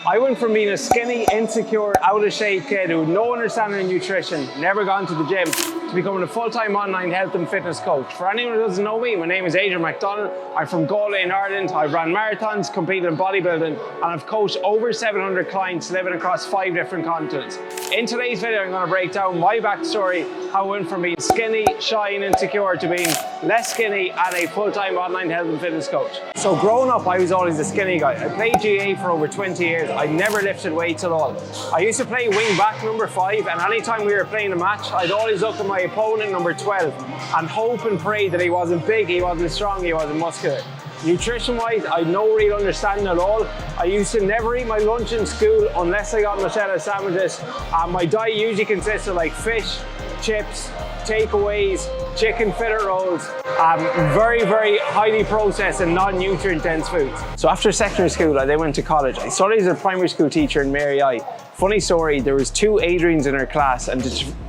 I went from being a skinny, insecure, out of shape kid who had no understanding of nutrition, never gone to the gym, to becoming a full-time online health and fitness coach. For anyone who doesn't know me, my name is Adrian McDonald. I'm from Galway in Ireland. I've run marathons, competed in bodybuilding, and I've coached over 700 clients living across 5 different continents. In today's video, I'm going to break down my backstory, how I went from being skinny, shy and insecure to being less skinny and a full-time online health and fitness coach. So growing up, I was always a skinny guy. I played GAA for over 20 years. I never lifted weights at all. I used to play wing back number 5, and anytime we were playing a match, I'd always look at my opponent number 12 and hope and pray that he wasn't big, he wasn't strong, he wasn't muscular. Nutrition-wise, I had no real understanding at all. I used to never eat my lunch in school unless I got Nutella sandwiches. My diet usually consists of like fish, chips, takeaways, chicken fillet rolls, very, very highly processed and non-nutrient dense foods. So after secondary school, I then went to college. I studied as a primary school teacher in Mary I. Funny story, there was 2 Adrians in our class, and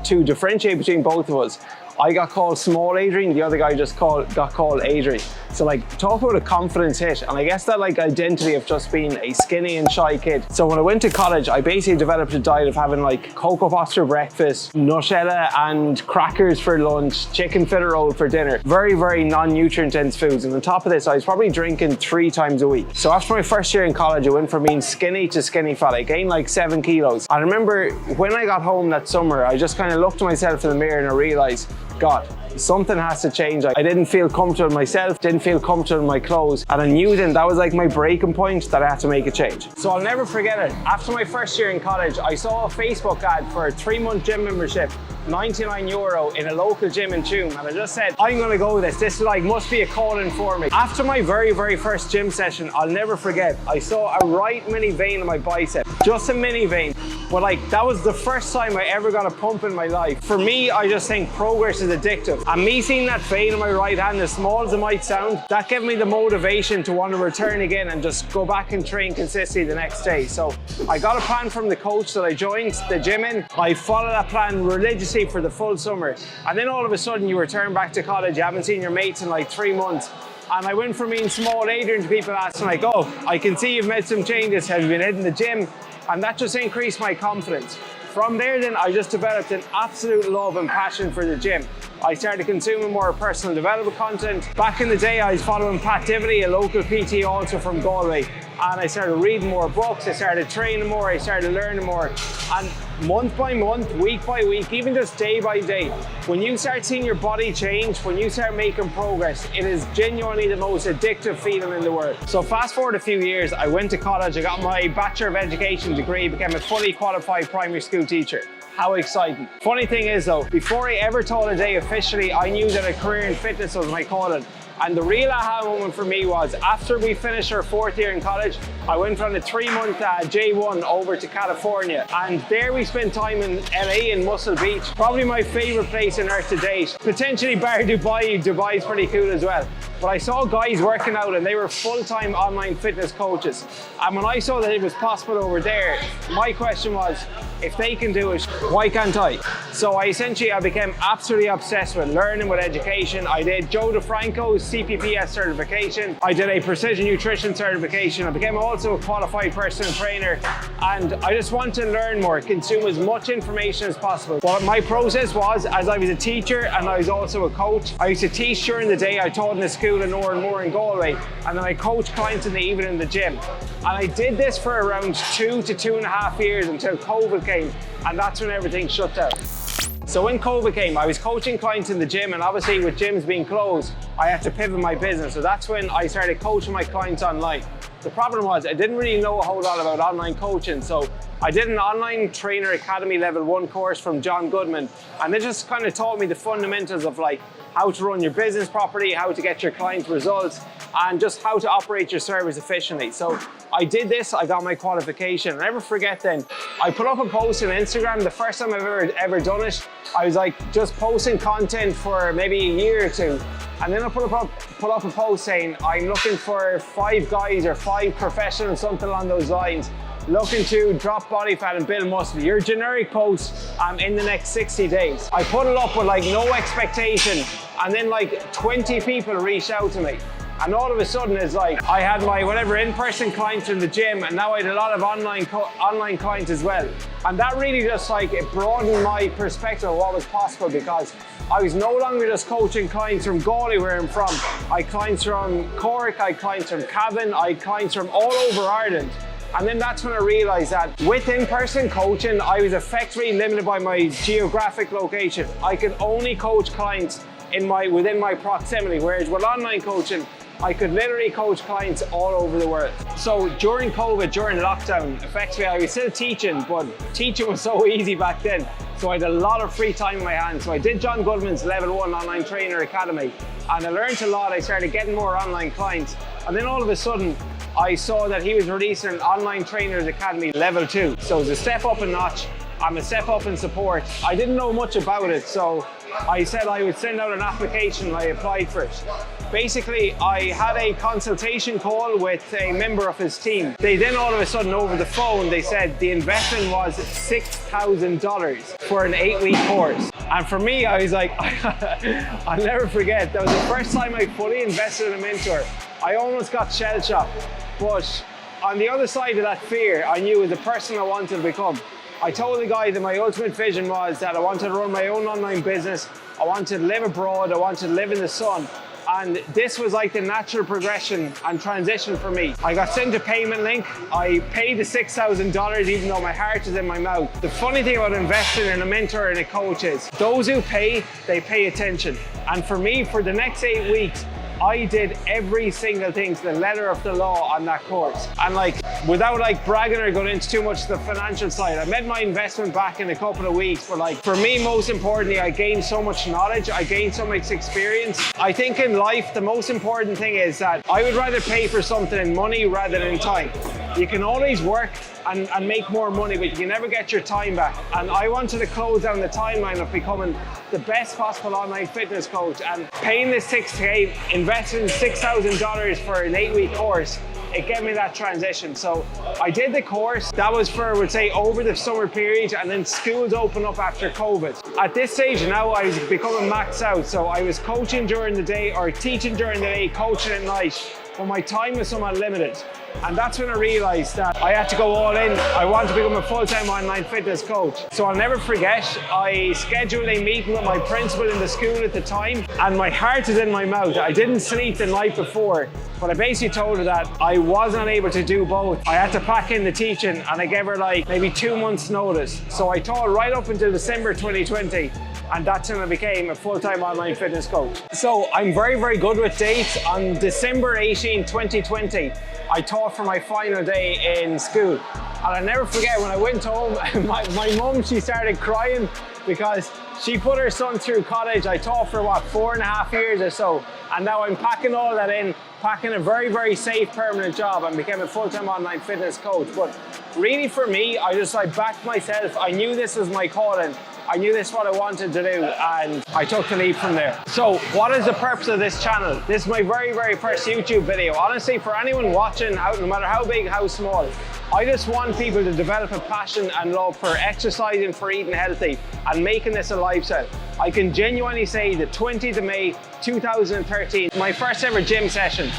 to differentiate between both of us, I got called Small Adrian, the other guy just got called Adrian. So like, talk about a confidence hit, and I guess that like identity of just being a skinny and shy kid. So when I went to college, I basically developed a diet of having like Cocoa Pops for breakfast, Nutella and crackers for lunch, chicken fillet roll for dinner. Very, very non-nutrient dense foods. And on top of this, I was probably drinking 3 times a week. So after my first year in college, I went from being skinny to skinny fat. I gained like 7 kilos. I remember when I got home that summer, I just kind of looked at myself in the mirror and I realized, God, something has to change. I didn't feel comfortable in myself, didn't feel comfortable in my clothes, and I knew then that was like my breaking point that I had to make a change. So I'll never forget it. After my first year in college, I saw a Facebook ad for a 3-month gym membership, €99 in a local gym in Tuam, and I just said, I'm gonna go with this. This like must be a calling for me. After my very, very first gym session, I'll never forget, I saw a right mini vein in my bicep, just a mini vein. But like, that was the first time I ever got a pump in my life. For me, I just think progress is addictive. And me seeing that vein in my right hand, as small as it might sound, that gave me the motivation to want to return again and just go back and train consistently the next day. So I got a plan from the coach that I joined the gym in. I followed that plan religiously for the full summer. And then all of a sudden you return back to college, you haven't seen your mates in like 3 months. And I went from being Small Adrian to people asking like, oh, I can see you've made some changes. Have you been hitting the gym? And that just increased my confidence. From there then, I just developed an absolute love and passion for the gym. I started consuming more personal development content. Back in the day, I was following Pat Diviney, a local PT also from Galway. And I started reading more books, I started training more, I started learning more. And month by month, week by week, even just day by day, when you start seeing your body change, when you start making progress, it is genuinely the most addictive feeling in the world. So fast forward a few years, I went to college, I got my Bachelor of Education degree, became a fully qualified primary school teacher. How exciting. Funny thing is though, before I ever thought a day officially, I knew that a career in fitness was my calling. And the real aha moment for me was after we finished our 4th year in college, I went on a 3-month J1 over to California. And there we spent time in LA in Muscle Beach. Probably my favorite place on earth to date. Potentially bar Dubai. Dubai's pretty cool as well. But I saw guys working out and they were full-time online fitness coaches. And when I saw that it was possible over there, my question was, if they can do it, why can't I? So I became absolutely obsessed with learning, with education. I did Joe DeFranco's CPPS certification. I did a precision nutrition certification. I became also a qualified personal trainer. And I just want to learn more, consume as much information as possible. What my process was, as I was a teacher and I was also a coach, I used to teach during the day. I taught in a school in Oranmore in Galway, and then I coached clients in the evening in the gym. And I did this for around 2 to 2.5 years until COVID came, and that's when everything shut down. So when COVID came, I was coaching clients in the gym, and obviously with gyms being closed, I had to pivot my business. So that's when I started coaching my clients online. The problem was I didn't really know a whole lot about online coaching. So I did an online trainer academy level 1 course from John Goodman, and it just kind of taught me the fundamentals of like how to run your business properly, how to get your client results, and just how to operate your service efficiently. So I did this, I got my qualification. I'll never forget then, I put up a post on Instagram, the first time I've ever done it. I was like just posting content for maybe a year or 2. And then I put up a post saying, I'm looking for 5 guys or 5 professionals, something along those lines, looking to drop body fat and build muscle. Your generic post in the next 60 days. I put it up with like no expectation, and then like 20 people reached out to me. And all of a sudden it's like I had my whatever in-person clients in the gym, and now I had a lot of online clients as well. And that really just like it broadened my perspective of what was possible, because I was no longer just coaching clients from Galway, where I'm from. I had clients from Cork, I had clients from Cavan, I had clients from all over Ireland. And then that's when I realized that with in-person coaching, I was effectively limited by my geographic location. I could only coach clients within my proximity, whereas with online coaching, I could literally coach clients all over the world. So during COVID, during lockdown, effectively I was still teaching, but teaching was so easy back then. So I had a lot of free time in my hands. So I did John Goodman's Level 1 Online Trainer Academy, and I learned a lot. I started getting more online clients. And then all of a sudden, I saw that he was releasing an Online Trainers Academy Level 2. So it's a step up a notch. I'm a step up in support. I didn't know much about it, so I said I would send out an application and I applied for it. Basically, I had a consultation call with a member of his team. They then all of a sudden over the phone, they said the investment was $6,000 for an 8-week course. And for me, I was like, I'll never forget, that was the first time I fully invested in a mentor. I almost got shell-shocked, but on the other side of that fear, I knew as the person I wanted to become. I told the guy that my ultimate vision was that I wanted to run my own online business, I wanted to live abroad, I wanted to live in the sun. And this was like the natural progression and transition for me. I got sent a payment link. I paid the $6,000 even though my heart is in my mouth. The funny thing about investing in a mentor and a coach is those who pay, they pay attention. And for me, for the next 8 weeks, I did every single thing to the letter of the law on that course. And like, without like bragging or going into too much of the financial side, I made my investment back in a couple of weeks, but like for me, most importantly, I gained so much knowledge, I gained so much experience. I think in life, the most important thing is that I would rather pay for something in money rather than in time. You can always work and make more money, but you can never get your time back. And I wanted to close down the timeline of becoming the best possible online fitness coach, and paying this $6K, investing $6,000 for an 8-week course, it gave me that transition. So I did the course. That was for, I would say, over the summer period, and then schools opened up after COVID. At this stage now, I was becoming maxed out. So I was coaching during the day or teaching during the day, coaching at night, but my time was somewhat limited. And that's when I realized that I had to go all in. I wanted to become a full-time online fitness coach. So I'll never forget, I scheduled a meeting with my principal in the school at the time, and my heart is in my mouth. I didn't sleep the night before, but I basically told her that I wasn't able to do both. I had to pack in the teaching, and I gave her like maybe 2 months notice. So I taught right up until December 2020. And that's when I became a full-time online fitness coach. So I'm very, very good with dates. On December 18, 2020, I taught for my final day in school. And I'll never forget when I went home, my mum, she started crying because she put her son through college. I taught for what, 4.5 years or so. And now I'm packing all that in, packing a very, very safe permanent job, and became a full-time online fitness coach. But really for me, I just like backed myself. I knew this was my calling. I knew this is what I wanted to do, and I took the leap from there. So what is the purpose of this channel? This is my very, very first YouTube video. Honestly, for anyone watching, no matter how big, how small, I just want people to develop a passion and love for exercising, for eating healthy, and making this a lifestyle. I can genuinely say the 20th of May, 2013, my first ever gym session,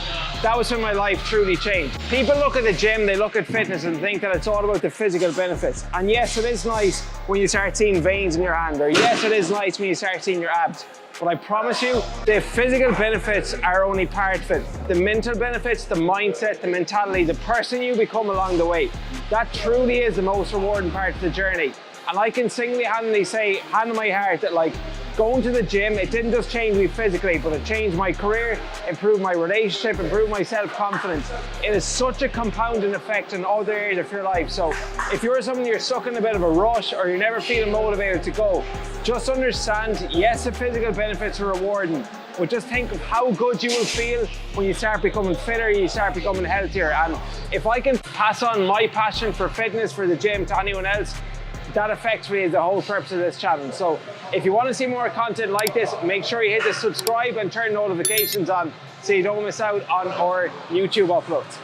that was when my life truly changed. People look at the gym, they look at fitness and think that it's all about the physical benefits. And yes, it is nice when you start seeing veins in your hand, or yes, it is nice when you start seeing your abs. But I promise you, the physical benefits are only part of it. The mental benefits, the mindset, the mentality, the person you become along the way, that truly is the most rewarding part of the journey. And I can single-handedly say, hand on my heart, that like going to the gym, it didn't just change me physically, but it changed my career, improved my relationship, improved my self-confidence. It is such a compounding effect in other areas of your life. So if you're someone you're stuck in a bit of a rush, or you're never feeling motivated to go, just understand, yes, the physical benefits are rewarding, but just think of how good you will feel when you start becoming fitter, you start becoming healthier. And if I can pass on my passion for fitness, for the gym, to anyone else, that effectively is the whole purpose of this channel. So if you want to see more content like this, make sure you hit the subscribe and turn notifications on so you don't miss out on our YouTube uploads.